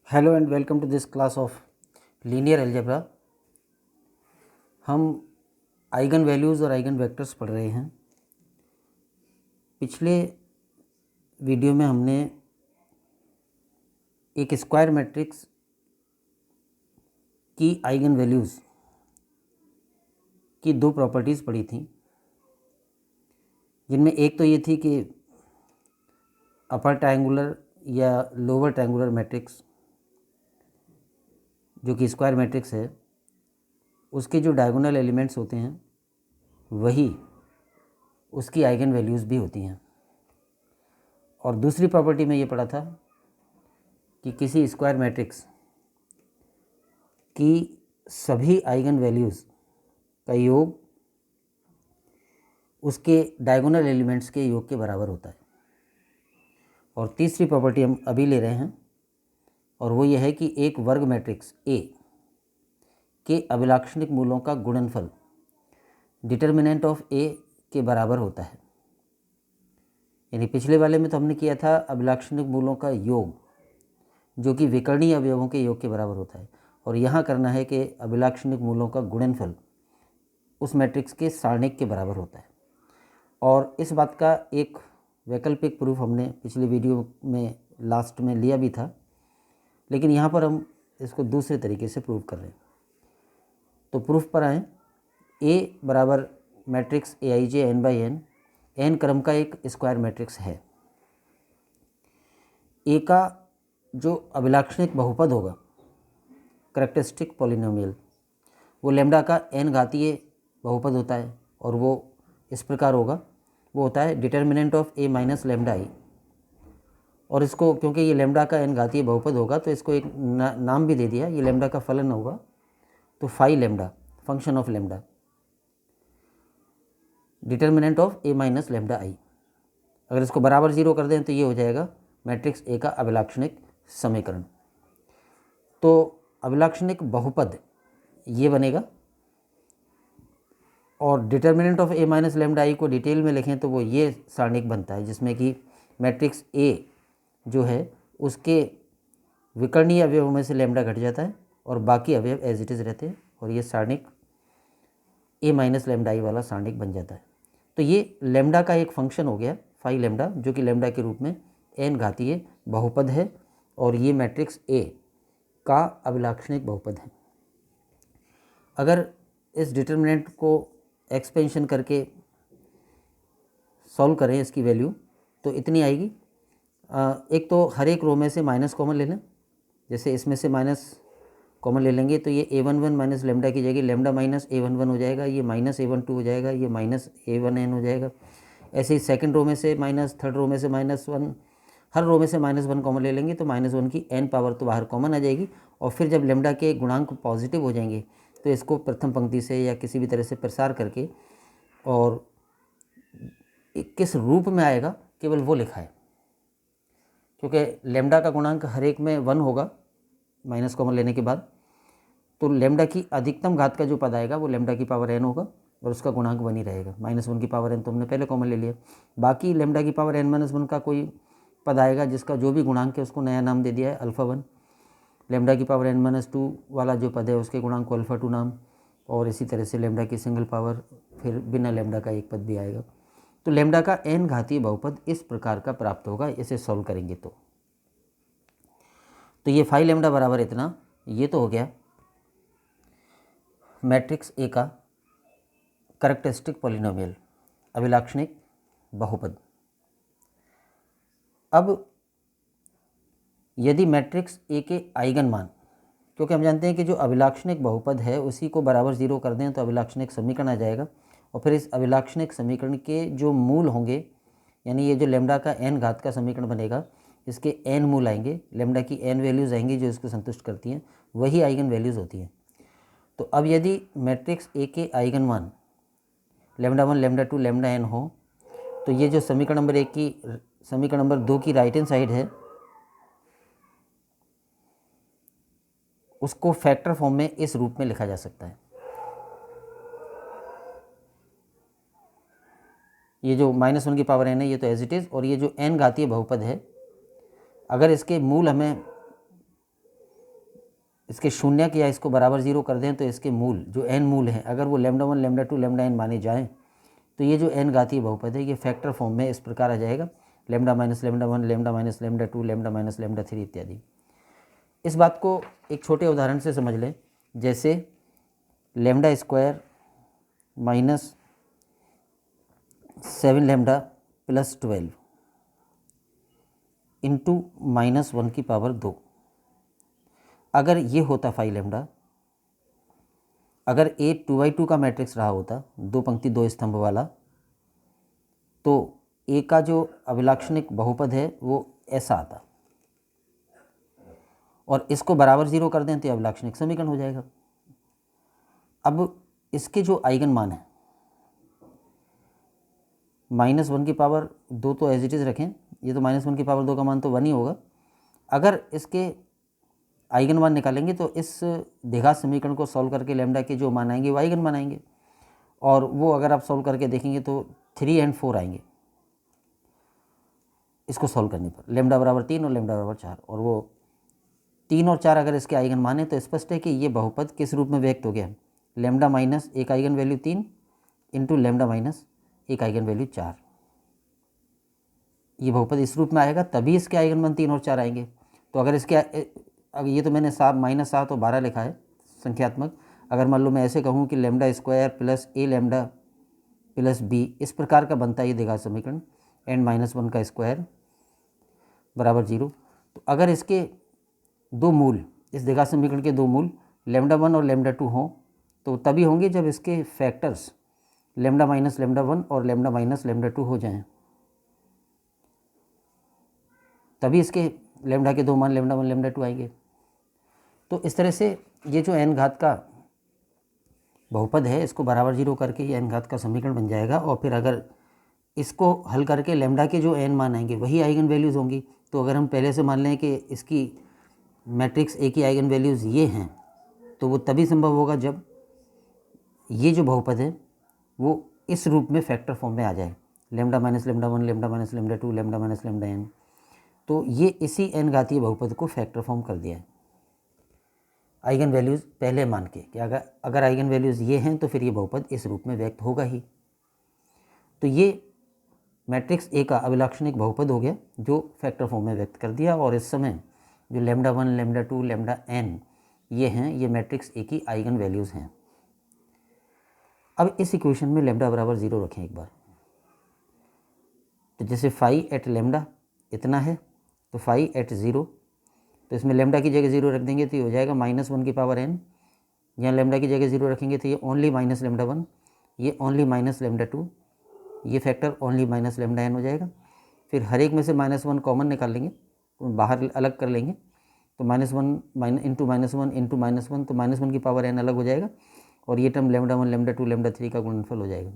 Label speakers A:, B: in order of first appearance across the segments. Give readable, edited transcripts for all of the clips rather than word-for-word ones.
A: Hello and welcome to this class of linear algebra. हम eigen values और eigen vectors पढ़ रहे हैं। पिछले वीडियो में हमने एक स्क्वायर मैट्रिक्स की आइगन वैल्यूज़ की दो प्रॉपर्टीज़ पढ़ी थी, जिनमें एक तो ये थी कि अपर ट्रायंगुलर या लोअर ट्रायंगुलर मैट्रिक्स जो कि स्क्वायर मैट्रिक्स है, उसके जो डायगोनल एलिमेंट्स होते हैं वही उसकी आइगन वैल्यूज़ भी होती हैं। और दूसरी प्रॉपर्टी में ये पढ़ा था कि किसी स्क्वायर मैट्रिक्स की सभी आइगन वैल्यूज़ का योग उसके डायगोनल एलिमेंट्स के योग के बराबर होता है। और तीसरी प्रॉपर्टी हम अभी ले रहे हैं, और वो ये है कि एक वर्ग मैट्रिक्स ए के अभिलाक्षणिक मूलों का गुणनफल डिटर्मिनेंट ऑफ ए के बराबर होता है। यानी पिछले वाले में तो हमने किया था अभिलाक्षणिक मूलों का योग, जो कि विकर्णीय अवयवों के योग के बराबर होता है, और यहाँ करना है कि अभिलाक्षणिक मूलों का गुणनफल उस मैट्रिक्स के सारणिक के बराबर होता है। और इस बात का एक वैकल्पिक प्रूफ हमने पिछले वीडियो में लास्ट में लिया भी था, लेकिन यहाँ पर हम इसको दूसरे तरीके से प्रूफ कर रहे हैं। तो प्रूफ पर आएँ। ए बराबर matrix A I J N by N N क्रम का एक स्क्वायर मैट्रिक्स है। ए का जो अभिलाक्षणिक बहुपद होगा, करैक्टरिस्टिक पॉलिनोमियल, वो लैम्डा का एन घातीय बहुपद होता है, और वो इस प्रकार होगा, वो होता है determinant of A minus lambda I. और इसको क्योंकि ये लैम्डा का एन घातीय बहुपद होगा तो इसको एक नाम भी दे दिया, ये लैम्डा का फलन होगा, तो phi lambda function of lambda determinant of A minus lambda I. अगर इसको बराबर जीरो कर दें तो ये हो जाएगा मैट्रिक्स ए का अभिलाक्षणिक समीकरण। तो अभिलाक्षणिक बहुपद ये बनेगा, और determinant of A minus lambda I को डिटेल में लिखें तो वो ये सारणिक बनता है, जिसमें कि मैट्रिक्स ए जो है उसके विकर्णीय अवयवों में से लैम्डा घट जाता है और बाकी अवयव एज इट इज़ रहते हैं, और ये सारणिक ए माइनस लैम्डा आई वाला सारणिक बन जाता है। तो ये लैम्डा का एक फंक्शन हो गया फाई लैम्डा, जो कि लैम्डा के रूप में एन घातीय बहुपद है, और ये मैट्रिक्स ए का अभिलाक्षणिक बहुपद है। अगर इस डिटर्मिनेंट को एक्सपेंशन करके सॉल्व करें इसकी वैल्यू, तो इतनी आएगी। एक तो हर एक रो में से माइनस कॉमन ले लें, जैसे इसमें से माइनस कॉमन ले लेंगे तो ये a11 माइनस लैम्डा की जगह लैम्डा माइनस a11 हो जाएगा, ये माइनस a12 हो जाएगा, ये माइनस a1n हो जाएगा। ऐसे ही सेकंड रो में से माइनस, थर्ड रो में से -1, हर रो में से -1 कॉमन ले लेंगे तो -1 की n पावर तो बाहर कॉमन आ जाएगी। और फिर जब लैम्डा के गुणांक पॉजिटिव हो जाएंगे तो इसको प्रथम पंक्ति से या किसी भी तरह से प्रसार करके, और किस रूप में आएगा केवल वो लिखा है, क्योंकि लैम्डा का गुणांक हर एक में 1 होगा माइनस कॉमन लेने के बाद, तो लैम्डा की अधिकतम घात का जो पद आएगा वो लैम्डा की पावर n होगा, और उसका गुणांक 1 ही रहेगा। -1 की पावर n तो हमने पहले कॉमन ले लिया। बाकी लैम्डा की पावर n-1 का कोई पद आएगा जिसका जो भी गुणांक है उसको नया नाम दे दिया है अल्फ़ा 1। लैम्डा की पावर n-2 वाला जो पद है उसके गुणांक को अल्फ़ा 2 नाम, और इसी तरह से लैम्डा की सिंगल पावर, फिर बिना लैम्डा का एक पद भी आएगा। तो लैम्डा का n घातीय बहुपद इस प्रकार का प्राप्त होगा, इसे सॉल्व करेंगे तो ये फाई लैम्डा बराबर इतना, ये तो हो गया मैट्रिक्स ए का करैक्टरिस्टिक पॉलिनोमियल अभिलाक्षणिक बहुपद। अब यदि मैट्रिक्स ए के आइगन मान, क्योंकि हम जानते हैं कि जो अभिलाक्षणिक बहुपद है उसी को बराबर जीरो कर दें तो अभिलाक्षणिक समीकरण आ जाएगा, और फिर इस अभिलाक्षणिक समीकरण के जो मूल होंगे, यानी ये जो लैम्डा का n घात का समीकरण बनेगा, इसके n मूल आएंगे, लैम्डा की n वैल्यूज़ आएंगी जो इसको संतुष्ट करती हैं, वही आइगन वैल्यूज़ होती हैं। तो अब यदि मैट्रिक्स ए के आइगन मान लैम्डा 1, लैम्डा 2, लैम्डा n हो, तो ये जो समीकरण नंबर 1 की, समीकरण नंबर 2 की राइट हैंड साइड है, उसको फैक्टर फॉर्म में इस रूप में लिखा जा सकता है। ये जो -1 की पावर n है ये तो एज इट इज़, और ये जो n घातीय बहुपद है, अगर इसके मूल हमें इसके शून्यक या इसको बराबर जीरो कर दें तो इसके मूल जो n मूल हैं अगर वो लैम्डा 1 लैम्डा 2 लैम्डा n माने जाएं तो ये जो n घातीय बहुपद है ये फैक्टर फॉर्म में इस प्रकार आ जाएगा lambda minus lambda 1 lambda minus lambda 2 lambda minus lambda 3 इत्यादि। इस बात को एक छोटे उदाहरण से समझ लें, जैसे lambda square minus 7 lambda plus 12 into minus 1 की पावर 2। अगर ये होता 5 लैम्डा, अगर ए 2×2 का मैट्रिक्स रहा होता, 2 पंक्ति 2 स्तंभ वाला, तो ए का जो अभिलाक्षणिक बहुपद है वो ऐसा आता और इसको बराबर जीरो कर दें तो अभिलाक्षणिक समीकरण हो जाएगा। अब इसके जो आइगन मान है -1 की पावर 2 तो एज इट इज़ रखें, ये तो -1 की पावर 2 का मान तो 1 ही होगा। अगर इसके आइगन मान निकालेंगे तो इस द्विघात समीकरण को सॉल्व करके लैम्डा के जो मान आएंगे वो आइगन मान आएंगे, और वो अगर आप सॉल्व करके देखेंगे तो 3 और 4 आएंगे इसको सॉल्व करने पर, लैम्डा बराबर 3 और लैम्डा बराबर 4, और वो 3 और 4 अगर इसके आइगन माने तो स्पष्ट है कि ये बहुपद किस रूप में व्यक्त हो गया, लैम्डा माइनस एक eigen value 3 into lambda minus एक आइगन वैल्यू 4। ये बहुपद इस रूप में आएगा तभी इसके आइगन मान 3 और 4 आएंगे। तो अगर इसके अब ये तो मैंने -7 और 12 लिखा है संख्यात्मक, अगर मान लो मैं ऐसे कहूँ कि लैम्डा स्क्वायर प्लस ए लैम्डा प्लस बी, इस प्रकार का बनता है ये द्विघात समीकरण, n-1 का स्क्वायर बराबर 0। तो अगर इसके दो मूल, इस द्विघात समीकरण के दो मूल लैम्डा 1 और लैम्डा 2 हों तो तभी होंगे जब इसके फैक्टर्स लैम्डा माइनस लैम्डा 1 और लैम्डा माइनस लैम्डा 2 हो जाएं, तभी इसके लैम्डा के दो मान लैम्डा 1 लैम्डा 2 आएंगे। तो इस तरह से ये जो n घात का बहुपद है इसको बराबर जीरो करके ये n घात का समीकरण बन जाएगा, और फिर अगर इसको हल करके लैम्डा के जो n मान आएंगे वही आइगन वैल्यूज़ होंगी। तो अगर हम पहले से मान लें कि इसकी मैट्रिक्स ए की आइगन वैल्यूज़ ये हैं, तो वो तभी संभव होगा जब ये जो बहुपद है वो इस रूप में फैक्टर फॉर्म में आ जाए, lambda minus lambda 1 lambda minus lambda 2 lambda minus lambda n। तो ये इसी n घातीय बहुपद को फैक्टर फॉर्म कर दिया है आइगन वैल्यूज़ पहले मान के कि अगर आइगन वैल्यूज़ ये हैं तो फिर ये बहुपद इस रूप में व्यक्त होगा ही। तो ये मैट्रिक्स ए का अभिलाक्षणिक बहुपद हो गया जो फैक्टर फॉर्म में व्यक्त कर दिया, और इस समय जो लैम्डा 1 लैम्डा 2 लैम्डा n ये हैं, ये मैट्रिक्स ए की आइगन वैल्यूज़ हैं। अब इस इक्वेशन में लैम्डा बराबर 0 रखें एक बार, तो जैसे फाई एट लैम्डा इतना है तो फाई एट 0, तो इसमें लैम्डा की जगह 0 रख देंगे तो ये हो जाएगा -1 की पावर n। यहाँ लैम्डा की जगह 0 रखेंगे तो ये ओनली माइनस लैम्डा 1, ये ओनली माइनस लैम्डा 2, ये factor only minus lambda n हो जाएगा। फिर हर एक में से -1 कॉमन निकाल लेंगे, तो बाहर अलग कर लेंगे, तो -1 इंटू -1 इंटू -1, तो -1 की पावर n अलग हो जाएगा, और ये टर्म लैम्डा 1 लैम्डा 2 लैम्डा 3 का गुणनफल हो जाएगा।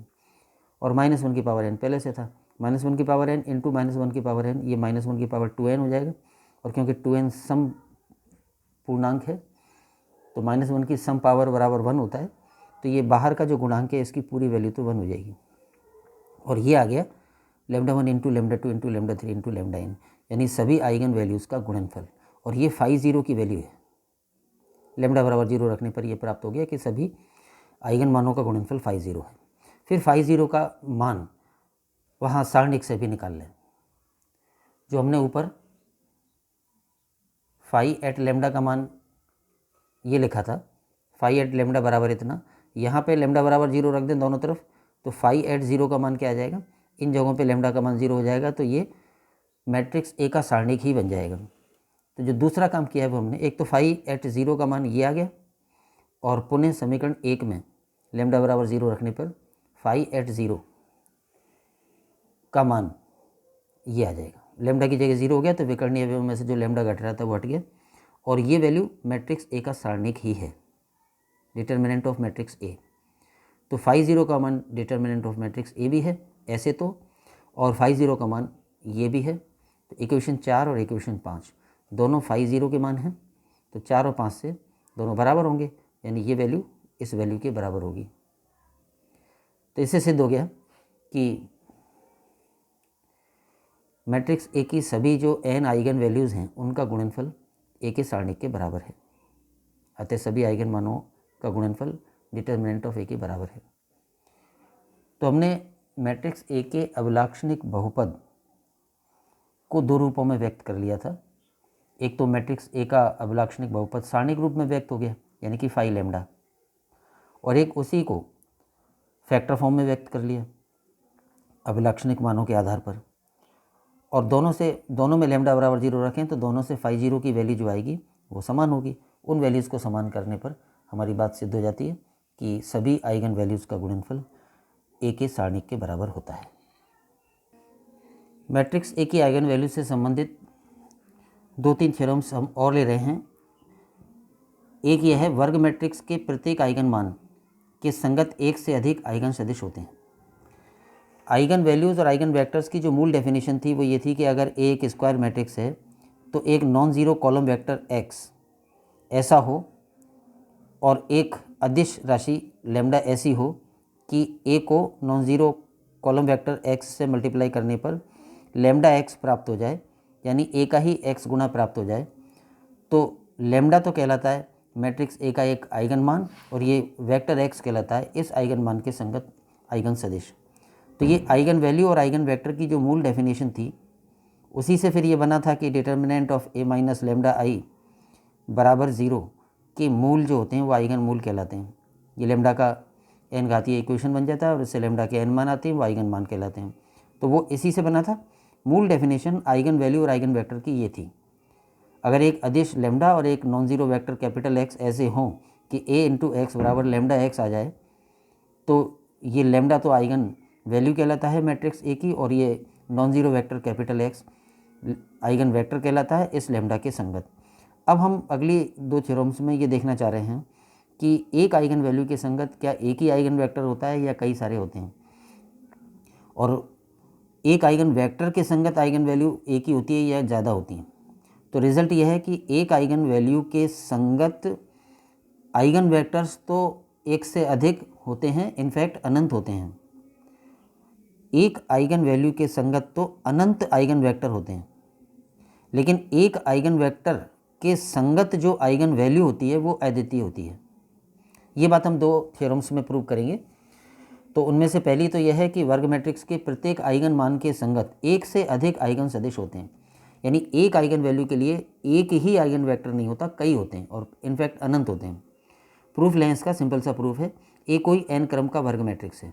A: और -1 की पावर n पहले से था, -1 की पावर n इंटू -1 की पावर n, ये -1 की पावर 2n हो जाएगा, और क्योंकि 2n सम पूर्णांक है तो -1 की सम पावर बराबर 1 होता है, तो ये बाहर का जो गुणांक है इसकी पूरी वैल्यू तो 1 हो जाएगी। और ये आ गया lambda 1 into lambda 2 into lambda 3 into lambda n, यानी सभी आइगन वैल्यूज़ का गुणनफल। और ये फाई 0 की वैल्यू है, लैम्डा बराबर 0 रखने पर ये प्राप्त हो गया कि सभी आइगन मानों का गुणनफल फाई 0 है। फिर फाई 0 का मान वहाँ सारणिक से भी निकाल लें, जो हमने ऊपर फाई एट लैम्डा का मान ये लिखा था, फाई एट लैम्डा बराबर इतना, यहाँ पे लैम्डा बराबर 0 रख दें दोनों तरफ, तो फाई एट 0 का मान क्या आ जाएगा, इन जगहों पे लैम्डा का मान 0 हो जाएगा, तो ये मैट्रिक्स ए का सारणिक ही बन जाएगा। तो जो दूसरा काम किया है वो हमने, एक तो फाई एट 0 का मान ये आ गया, और पुनः समीकरण 1 में लैम्डा बराबर 0 रखने पर फाई एट 0 का मान ये आ जाएगा, लैम्डा की जगह 0 हो गया तो विकर्णीय अवयव में से जो लैम्डा घट रहा था वो हट गया, और ये वैल्यू मैट्रिक्स ए का सारणिक ही है, डिटर्मिनेंट ऑफ मैट्रिक्स ए। तो फाई 0 का मान डिटर्मिनेंट ऑफ मैट्रिक्स ए भी है ऐसे तो, और फाई 0 का मान ये भी है। तो इक्वेशन 4 और इक्वेशन 5 दोनों फाई 0 के मान हैं, तो 4 और 5 से दोनों बराबर होंगे, यानी ये वैल्यू इस वैल्यू के बराबर होगी। तो इससे सिद्ध हो गया कि मैट्रिक्स ए की सभी जो n आइगन वैल्यूज़ हैं उनका गुणनफल ए के सारणिक के बराबर है। अतः सभी आइगन मानों का गुणनफल डिटर्मिनेंट ऑफ ए के बराबर है। तो हमने मैट्रिक्स ए के अभिलाक्षणिक बहुपद को दो रूपों में व्यक्त कर लिया था। एक तो मैट्रिक्स ए का अभिलाक्षणिक बहुपद सारणिक रूप में व्यक्त हो गया यानी कि फाई लैम्डा, और एक उसी को फैक्टर फॉर्म में व्यक्त कर लिया अभिलाक्षणिक मानों के आधार पर, और दोनों में लैम्डा बराबर 0 रखें तो दोनों से फाई 0 की वैल्यू जो आएगी वो समान होगी। उन वैल्यूज़ को समान करने पर हमारी बात सिद्ध हो जाती है कि सभी आइगन वैल्यूज़ का गुणनफल ए के सारणिक के बराबर होता है। मैट्रिक्स ए की आइगन वैल्यू से संबंधित 2-3 थ्योरम्स हम और ले रहे हैं। एक यह है, वर्ग मैट्रिक्स के प्रत्येक आइगन मान के संगत एक से अधिक आइगन सदिश होते हैं। आइगन वैल्यूज़ और आइगन वेक्टर्स की जो मूल डेफिनेशन थी वो ये थी कि अगर ए एक स्क्वायर मैट्रिक्स है तो एक non zero column vector x ऐसा हो और एक अदिश राशि लैम्डा ऐसी हो कि ए को non zero column vector x से मल्टीप्लाई करने पर लैम्डा एक्स प्राप्त हो जाए, यानी ए का ही एक्स गुना प्राप्त हो जाए। तो लैम्डा तो कहलाता है मैट्रिक्स ए का एक आइगन मान, और ये वेक्टर एक्स कहलाता है इस आइगन मान के संगत आइगन सदिश। तो ये आइगन वैल्यू और आइगन वेक्टर की जो मूल डेफिनेशन थी उसी से फिर ये बना था कि determinant of A minus lambda I बराबर 0 के मूल जो होते हैं वो आइगन मूल कहलाते हैं। ये लैम्डा का n घातीय इक्वेशन बन जाता है और इससे लैम्डा के n मान आते हैं, वो आइगन मान कहलाते हैं। तो वो इसी से बना था। मूल डेफिनेशन आइगन वैल्यू और आइगन वेक्टर की ये थी, अगर एक अदिश लैम्डा और एक non zero vector capital x ऐसे हों कि a इंटू एक्स बराबर लैम्डा एक्स आ जाए तो ये लैम्डा तो आइगन वैल्यू कहलाता है मैट्रिक्स ए की, और ये non zero vector capital x eigen vector कहलाता है इस लैम्डा के संगत। अब हम अगली 2 थ्योरम्स में ये देखना चाह रहे हैं कि एक आइगन वैल्यू के संगत क्या एक ही आइगन वेक्टर होता है या कई सारे होते हैं, और एक आइगन वेक्टर के संगत आइगन वैल्यू एक ही होती है या ज़्यादा होती हैं। तो रिज़ल्ट यह है कि एक आइगन वैल्यू के संगत आइगन वेक्टर्स तो एक से अधिक होते हैं, इनफैक्ट अनंत होते हैं। एक आइगन वैल्यू के संगत तो अनंत आइगन वेक्टर होते हैं, लेकिन एक आइगन वेक्टर के संगत जो आइगन वैल्यू होती है वो अद्वितीय होती है। ये बात हम 2 थ्योरम्स में प्रूव करेंगे। तो उनमें से पहली तो यह है कि वर्ग मैट्रिक्स के प्रत्येक आइगन मान के संगत एक से अधिक आइगन सदिश होते हैं, यानी एक आइगन वैल्यू के लिए एक ही आइगन वेक्टर नहीं होता, कई होते हैं और इनफैक्ट अनंत होते हैं। प्रूफ लें इसका, सिंपल सा प्रूफ है। ए कोई n क्रम का वर्ग मैट्रिक्स है,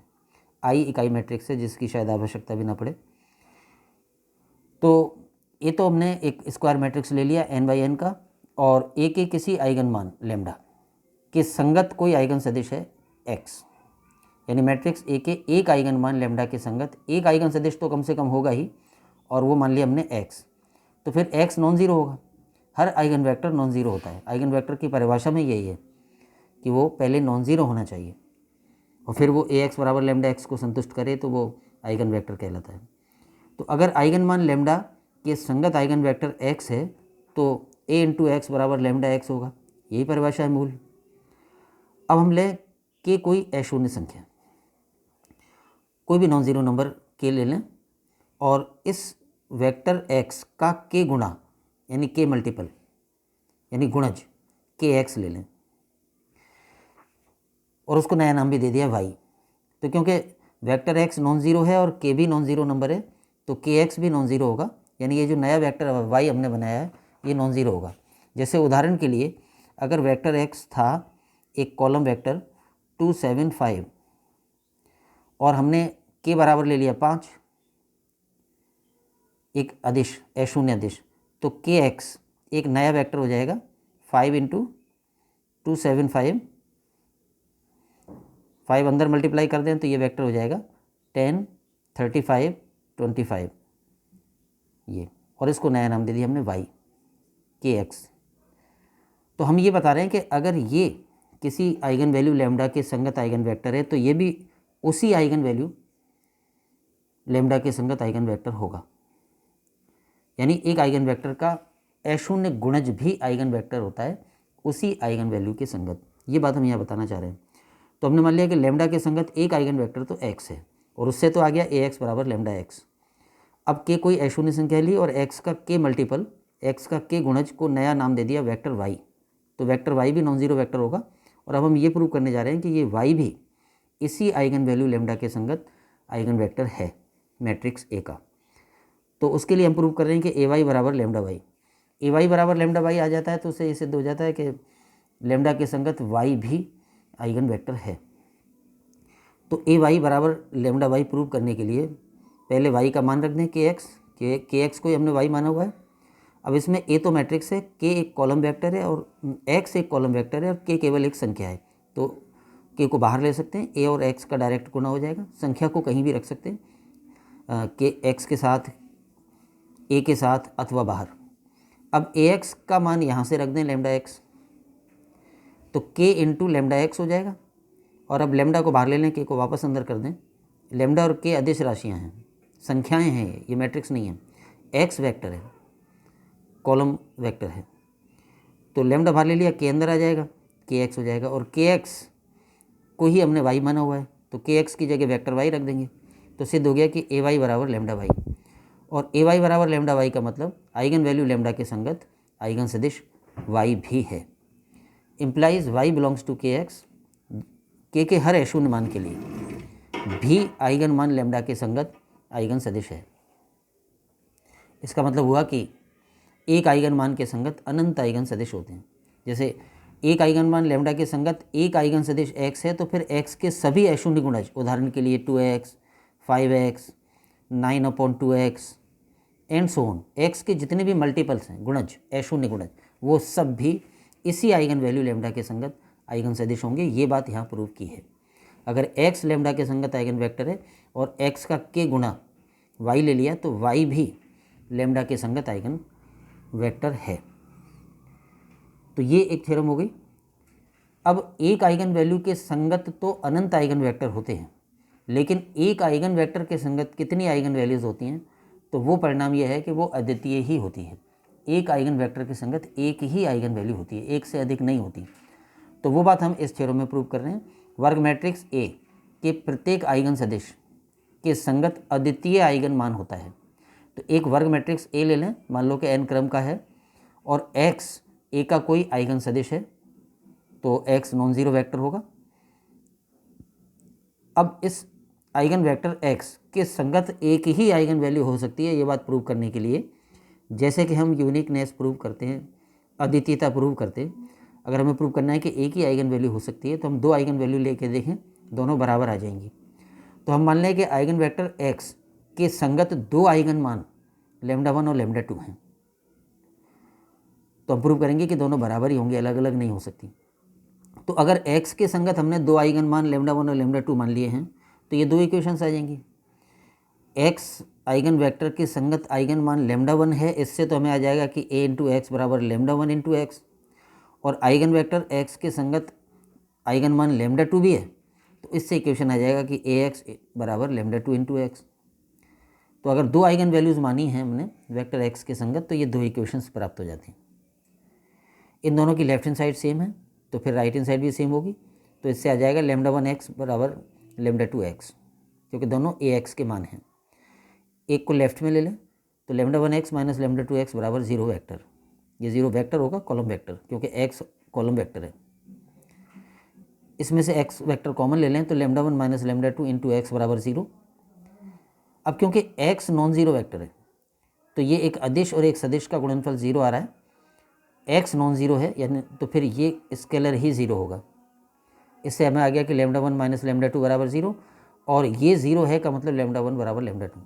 A: आई इकाई मैट्रिक्स है जिसकी शायद आवश्यकता भी ना पड़े। तो ये तो हमने एक स्क्वायर मैट्रिक्स ले लिया n/n का, और ए के किसी आइगन मान लैम्डा के संगत कोई आइगन सदिश है x, यानी मैट्रिक्स ए के एक आइगन मान लैम्डा के संगत एक आइगन सदिश तो कम से कम होगा ही, और वो मान लिया हमने x। तो फिर x नॉन ज़ीरो होगा। हर आइगन वेक्टर नॉन ज़ीरो होता है। आइगन वेक्टर की परिभाषा में यही है कि वो पहले नॉन ज़ीरो होना चाहिए और फिर वो ax बराबर लैम्डा x को संतुष्ट करे तो वो आइगन वेक्टर कहलाता है। तो अगर आइगन मान लैम्डा के संगत आइगन वेक्टर x है तो a इंटू एक्स बराबर लैम्डा x होगा। यही परिभाषा है मूल। अब हम लें कि कोई अशून्य संख्या, कोई भी नॉन ज़ीरो नंबर k ले लें, और इस वेक्टर x का k गुणा यानी k मल्टीपल यानी गुणज kx ले लें, और उसको नया नाम भी दे दिया y। तो क्योंकि वेक्टर x नॉन ज़ीरो है और k भी नॉन ज़ीरो नंबर है तो kx भी नॉन ज़ीरो होगा, यानी ये जो नया वेक्टर y हमने बनाया है ये नॉन ज़ीरो होगा। जैसे उदाहरण के लिए अगर वेक्टर x था एक कॉलम वेक्टर 2 7 5 और हमने k बराबर ले लिया 5, एक अदिश अशून्य अदिश, तो kx एक नया वेक्टर हो जाएगा 5 इंटू 2 7 5 अंदर मल्टीप्लाई कर दें तो ये वेक्टर हो जाएगा 10 35 25 ये, और इसको नया नाम दे दिया हमने y kx। तो हम ये बता रहे हैं कि अगर ये किसी आइगन वैल्यू लैम्डा के संगत आइगन वेक्टर है तो ये भी उसी आइगन वैल्यू लैम्डा के संगत आइगन वेक्टर होगा, यानी एक आइगन वेक्टर का अशून्य गुणज भी आइगन वेक्टर होता है उसी आइगन वैल्यू के संगत। ये बात हम यहाँ बताना चाह रहे हैं। तो हमने मान लिया कि लैम्डा के संगत एक आइगन वेक्टर तो x है, और उससे तो आ गया ax बराबर लैम्डा x। अब k कोई अशून्य संख्या ली और x का k मल्टीपल x का k गुणज को नया नाम दे दिया वेक्टर y। तो वेक्टर वाई भी नॉन ज़ीरो वेक्टर होगा। और अब हम ये प्रूव करने जा रहे हैं कि ये वाई भी इसी आइगन वैल्यू लेमडा के संगत आइगन वेक्टर है मैट्रिक्स ए का। तो उसके लिए हम प्रूव कर रहे हैं कि ए वाई बराबर लेमडा वाई, ए वाई बराबर लेमडा वाई आ जाता है तो उससे ये सिद्ध हो जाता है कि लेमडा के संगत वाई भी आइगन वेक्टर है। तो ए वाई बराबर लेमडा वाई प्रूव करने के लिए पहले वाई का मान रख दें के एक्स को हमने वाई माना हुआ है। अब इसमें ए तो मैट्रिक्स है, के एक कॉलम वेक्टर है और एक्स एक कॉलम वेक्टर है और के केवल एक संख्या है। तो के को बाहर ले सकते हैं, ए और एक्स का डायरेक्ट गुणा हो जाएगा। संख्या को कहीं भी रख सकते हैं, के एक्स के साथ, ए के साथ अथवा बाहर। अब ए एक्स का मान यहाँ से रख दें लेमडा एक्स, तो के इंटू लेमडा एक्स हो जाएगा। और अब लेमडा को बाहर ले लें, के को वापस अंदर कर दें। लेमडा और के अदिश राशियाँ हैं, संख्याएं हैं, ये मैट्रिक्स नहीं है। एक्स वेक्टर है, कॉलम वेक्टर है। तो लेमडा बाहर ले लिया, के अंदर आ जाएगा, के एक्स हो जाएगा। और के एक्स को ही हमने वाई माना हुआ है, तो के एक्स की जगह वेक्टर वाई रख देंगे। तो सिद्ध हो गया कि ए वाई बराबर लेमडा वाई। और ए वाई बराबर लेमडा वाई का मतलब आइगन वैल्यू लेमडा के संगत आइगन सदिश वाई भी है। इम्प्लाइज वाई बिलोंग्स टू के एक्स, के हर अशून्य मान के लिए भी आइगन मान लेमडा के संगत आइगन सदिश है। इसका मतलब हुआ कि एक आइगन मान के संगत अनंत आइगन सदिश होते हैं। जैसे एक आइगन मान लेमडा के संगत एक आइगन सदिश एक्स है, तो फिर एक्स के सभी अशून्य गुणज, उदाहरण के लिए 2x, 5x, 9/2x and so on, x के जितने भी मल्टीपल्स हैं गुणज, अशून्य गुणज, वो सब भी इसी आइगन वैल्यू लेमडा के संगत आइगन सदिश होंगे। ये बात यहाँ प्रूव की है। अगर x लेमडा के संगत आइगन वेक्टर है और x का के गुणा y ले लिया, तो y भी लेमडा के संगत आइगन वेक्टर है। तो ये एक थ्योरम हो गई। अब एक आइगन वैल्यू के संगत तो अनंत आइगन वेक्टर होते हैं, लेकिन एक आइगन वेक्टर के संगत कितनी आइगन वैल्यूज़ होती हैं, तो वो परिणाम ये है कि वो अद्वितीय ही होती है। एक आइगन वेक्टर के संगत एक ही आइगन वैल्यू होती है, एक से अधिक नहीं होती। तो वो बात हम इस थ्योरम में प्रूव कर रहे हैं। वर्ग मैट्रिक्स ए के प्रत्येक आइगन सदिश के संगत अद्वितीय आइगन मान होता है। तो एक वर्ग मैट्रिक्स ए ले लें, मान लो कि n क्रम का है और x ए का कोई आइगन सदिश है, तो x नॉन ज़ीरो वेक्टर होगा। अब इस आइगन वेक्टर x के संगत एक ही आइगन वैल्यू हो सकती है। ये बात प्रूव करने के लिए, जैसे कि हम यूनिकनेस प्रूव करते हैं, अद्वितीयता प्रूव करते हैं, अगर हमें प्रूव करना है कि एक ही आइगन वैल्यू हो सकती है, तो हम दो आइगन वैल्यू लेके देखें, दोनों बराबर आ जाएंगी। तो हम मान लें कि आइगन वेक्टर x के संगत दो आइगन मान लेमडा 1 और लेमडा 2 हैं, तो हम प्रूव करेंगे कि दोनों बराबर ही होंगे, अलग अलग नहीं हो सकती। तो अगर x के संगत हमने दो आइगन मान लेमडा 1 और लेमडा 2 मान लिए हैं, तो ये दो इक्वेशंस आ जाएंगी। x आइगन वेक्टर के संगत आइगन मान लेमडा 1 है, इससे तो हमें आ जाएगा कि a इंटू एक्स बराबर लेमडा 1 इंटू एक्स। और आइगन वेक्टर x के संगत आइगन मान लेमडा 2 भी है, तो इससे इक्वेशन आ जाएगा कि ax बराबर लेमडा 2 इंटू एक्स। तो अगर दो आइगन वैल्यूज़ मानी हैं हमने वेक्टर x के संगत, तो ये दो इक्वेशंस प्राप्त हो जाती हैं। इन दोनों की लेफ्ट हैंड साइड सेम है, तो फिर राइट हैंड साइड भी सेम होगी। तो इससे आ जाएगा लेमडा 1 एक्स बराबर लेमडा 2 एक्स, क्योंकि दोनों ax के मान हैं। एक को लेफ्ट में ले लें, तो lambda 1 x minus lambda 2 x बराबर जीरो वेक्टर। ये जीरो वेक्टर होगा, कॉलम वेक्टर, क्योंकि x कॉलम वेक्टर है। इसमें से x वेक्टर कॉमन ले लें, तो lambda 1 minus lambda 2 into x बराबर जीरो। अब क्योंकि x नॉन ज़ीरो वेक्टर है, तो ये एक अदिश और एक सदिश का गुणनफल ज़ीरो आ रहा है। x नॉन ज़ीरो है, यानी तो फिर ये स्केलर ही ज़ीरो होगा। इससे हमें आ गया कि लेमडा 1 माइनस लेमडा 2 बराबर ज़ीरो, और ये ज़ीरो है का मतलब लेमडा 1 बराबर लेमडा 2।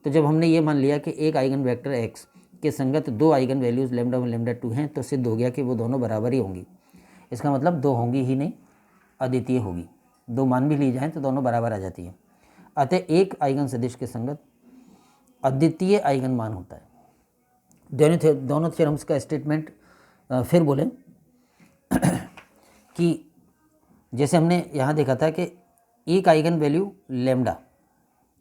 A: तो जब हमने ये मान लिया कि एक आइगन वेक्टर x के संगत दो आइगन वैल्यूज़ लेमडा 1 लेमडा 2 हैं, तो सिद्ध हो गया कि वो दोनों बराबर ही होंगी। इसका मतलब दो होंगी ही नहीं, अद्वितीय होगी। दो मान भी ली जाएँ तो दोनों बराबर आ जाती है। अतः एक आइगन सदिश के संगत अद्वितीय आइगन मान होता है। दोनों थ्योरम्स का स्टेटमेंट फिर बोलें कि जैसे हमने यहाँ देखा था कि एक आइगन वैल्यू लेमडा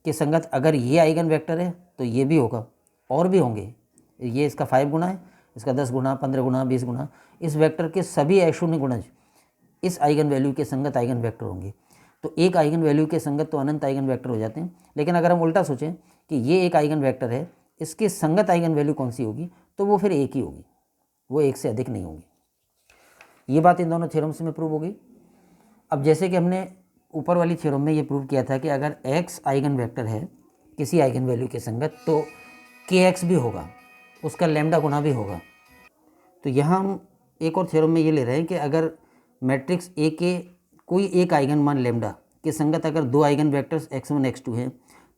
A: के संगत अगर ये आइगन वेक्टर है, तो ये भी होगा, और भी होंगे। ये इसका 5 गुना है, इसका 10 गुना, 15 गुना, 20 गुना। इस वेक्टर के सभी अशून्य गुणज इस आइगन वैल्यू के संगत आइगन वेक्टर होंगे। तो एक आइगन वैल्यू के संगत तो अनंत आइगन वेक्टर हो जाते हैं। लेकिन अगर हम उल्टा सोचें कि ये एक आइगन वेक्टर है, इसके संगत आइगन वैल्यू कौन सी होगी, तो वो फिर एक ही होगी, वो एक से अधिक नहीं होगी। ये बात इन दोनों थ्योरम्स में प्रूव हो गई। अब जैसे कि हमने ऊपर वाली थ्योरम में ये प्रूव किया था कि अगर x आइगन वेक्टर है किसी आइगन वैल्यू के संगत तो kx भी होगा, उसका लैम्डा गुना भी होगा। तो यहाँ हम एक और थ्योरम में ये ले रहे हैं कि अगर मैट्रिक्स ए के कोई एक आइगन मान लैम्डा के संगत अगर दो आइगन वेक्टर्स x1 x2 हैं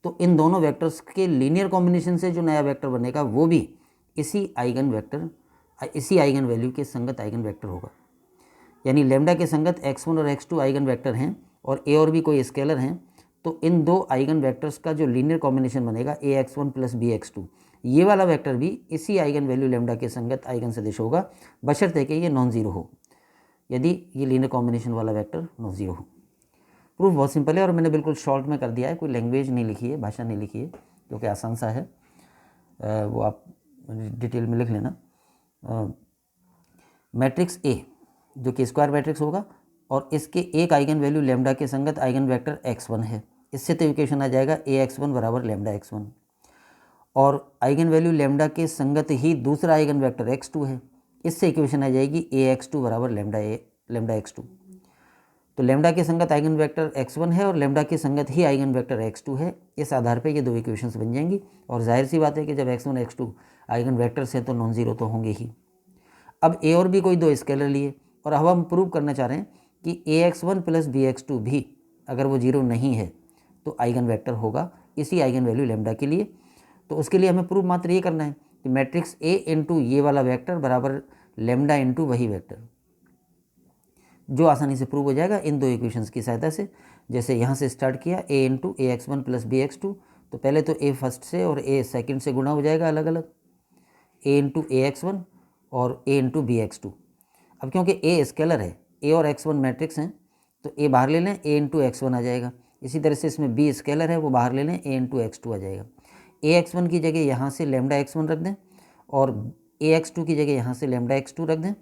A: तो इन दोनों वेक्टर्स के लीनियर कॉम्बिनेशन से जो नया वेक्टर बनेगा वो भी इसी आइगन वैल्यू के संगत आइगन वेक्टर होगा। यानी लैम्डा के संगत x1 और x2 आइगन वेक्टर हैं और a और b कोई स्केलर हैं, तो इन दो आइगन वेक्टर्स का जो लीनियर कॉम्बिनेशन बनेगा ax1 प्लस bx2, ये वाला वेक्टर भी इसी आइगन वैल्यू लैम्डा के संगत आइगन सदिश होगा, बशर्ते कि ये नॉन जीरो हो, यदि ये लीनियर कॉम्बिनेशन वाला वेक्टर नॉन जीरो हो। प्रूफ बहुत सिंपल है और मैंने बिल्कुल शॉर्ट में कर दिया है, कोई लैंग्वेज नहीं लिखी है, भाषा नहीं लिखी है, क्योंकि आसान सा है, वो आप डिटेल में लिख लेना। मैट्रिक्स ए जो कि स्क्वायर मैट्रिक्स होगा और इसके एक आइगन वैल्यू लैम्डा के संगत आइगन वेक्टर x1 है, इससे तो इक्वेशन आ जाएगा ax1 बराबर लैम्डा x1, और आइगन वैल्यू लैम्डा के संगत ही दूसरा आइगन वेक्टर x2 है, इससे इक्वेशन आ जाएगी ax2 बराबर लैम्डा x2। तो लैम्डा के संगत आइगन वेक्टर x1 है और लैम्डा के संगत ही आइगन वेक्टर x2 है, इस आधार पे ये दो इक्वेशंस बन जाएंगी। और जाहिर सी बात है कि जब x1 x2 आइगन वेक्टर्स हैं तो नॉन जीरो तो होंगे ही। अब a और b कोई दो स्केलर लिए और अब हम प्रूव करना चाह रहे हैं कि ax1 प्लस bx2 भी अगर वो जीरो नहीं है तो आइगन वेक्टर होगा इसी आइगन वैल्यू लैम्डा के लिए। तो उसके लिए हमें प्रूव मात्र ये करना है कि मैट्रिक्स a इंटू ये वाला वेक्टर बराबर लैम्डा इंटू वही वेक्टर, जो आसानी से प्रूव हो जाएगा इन दो इक्वेशंस की सहायता से। जैसे यहाँ से स्टार्ट किया a into ax1 plus bx2, तो पहले तो a फर्स्ट से और a सेकंड से गुणा हो जाएगा अलग अलग, a इंटू ax1 और a इंटू bx2। अब क्योंकि a स्केलर है, a और x1 मैट्रिक्स हैं, तो a बाहर ले लें, a इंटू x1 आ जाएगा। इसी तरह से इसमें b स्केलर है, वो बाहर ले लें, a इंटू x2 आ जाएगा। ax1 की जगह यहाँ से लैम्डा x1 रख दें और ax2 की जगह यहाँ से लैम्डा x2 रख दें,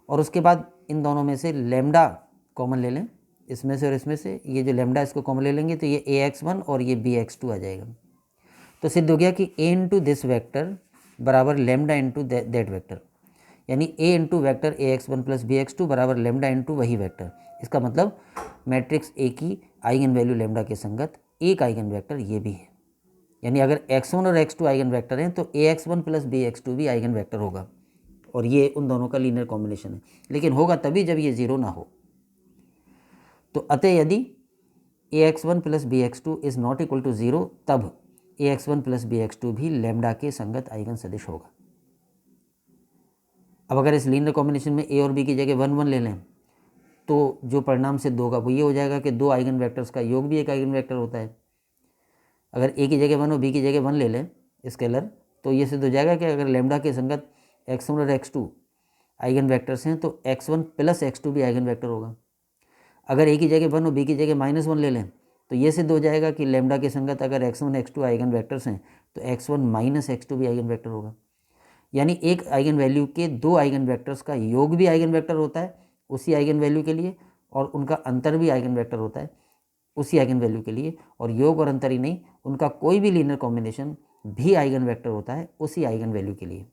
A: और उसके बाद इन दोनों में से लैम्डा कॉमन ले लें, इसमें से और इसमें से, ये जो लैम्डा इसको कॉमन ले लेंगे तो ये ax1 और ये bx2 आ जाएगा। तो सिद्ध हो गया कि a इंटू दिस वैक्टर बराबर लैम्डा इंटू दैट वेक्टर, यानी a into vector ax1 plus bx2 बराबर लैम्डा इंटू वही वेक्टर। इसका मतलब मैट्रिक्स A की आइगन वैल्यू लैम्डा के संगत एक आइगन वेक्टर ये भी है, यानी अगर x1 और x2 आइगन वेक्टर हैं तो ax1 प्लस bx2 भी आइगन वेक्टर होगा, और ये उन दोनों का लीनियर कॉम्बिनेशन है, लेकिन होगा तभी जब ये जीरो ना हो। तो अतः यदि ax1 plus bx2 is not equal to zero, तब ax1 प्लस bx2 भी लैम्डा के संगत आइगन सदिश होगा। अब अगर इस लीनियर कॉम्बिनेशन में a और b की जगह 1 1 ले लें तो जो परिणाम सिद्ध होगा वो ये हो जाएगा कि दो आइगन वेक्टर्स का योग भी एक आइगन वेक्टर होता है। अगर a की जगह 1 और b की जगह 1 ले लें स्केलर, तो ये सिद्ध हो जाएगा कि अगर लैम्डा के संगत x1 और x2 आइगन वेक्टर्स हैं तो x1 प्लस x2 भी आइगन वेक्टर होगा। अगर a की जगह 1 और b की जगह -1 ले लें तो ये सिद्ध हो जाएगा कि लैम्डा के संगत अगर x1 x2 आइगन वेक्टर्स हैं तो x1 माइनस x2 भी आइगन वेक्टर होगा। यानी एक आइगन वैल्यू के दो आइगन वेक्टर्स का योग भी आइगन वेक्टर होता है उसी आइगन वैल्यू के लिए, और उनका अंतर भी आइगन वेक्टर होता है उसी आइगन वैल्यू के लिए, और योग और अंतर ही नहीं, उनका कोई भी लीनियर कॉम्बिनेशन भी आइगन वेक्टर होता है उसी आइगन वैल्यू के लिए।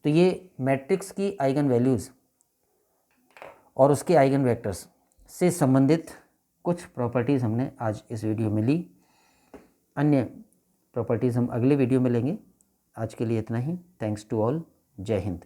A: तो ये मैट्रिक्स की आइगन वैल्यूज़ और उसके आइगन वेक्टर्स से संबंधित कुछ प्रॉपर्टीज़ हमने आज इस वीडियो में ली। अन्य प्रॉपर्टीज़ हम अगले वीडियो में लेंगे। आज के लिए इतना ही। Thanks to all. जय हिंद।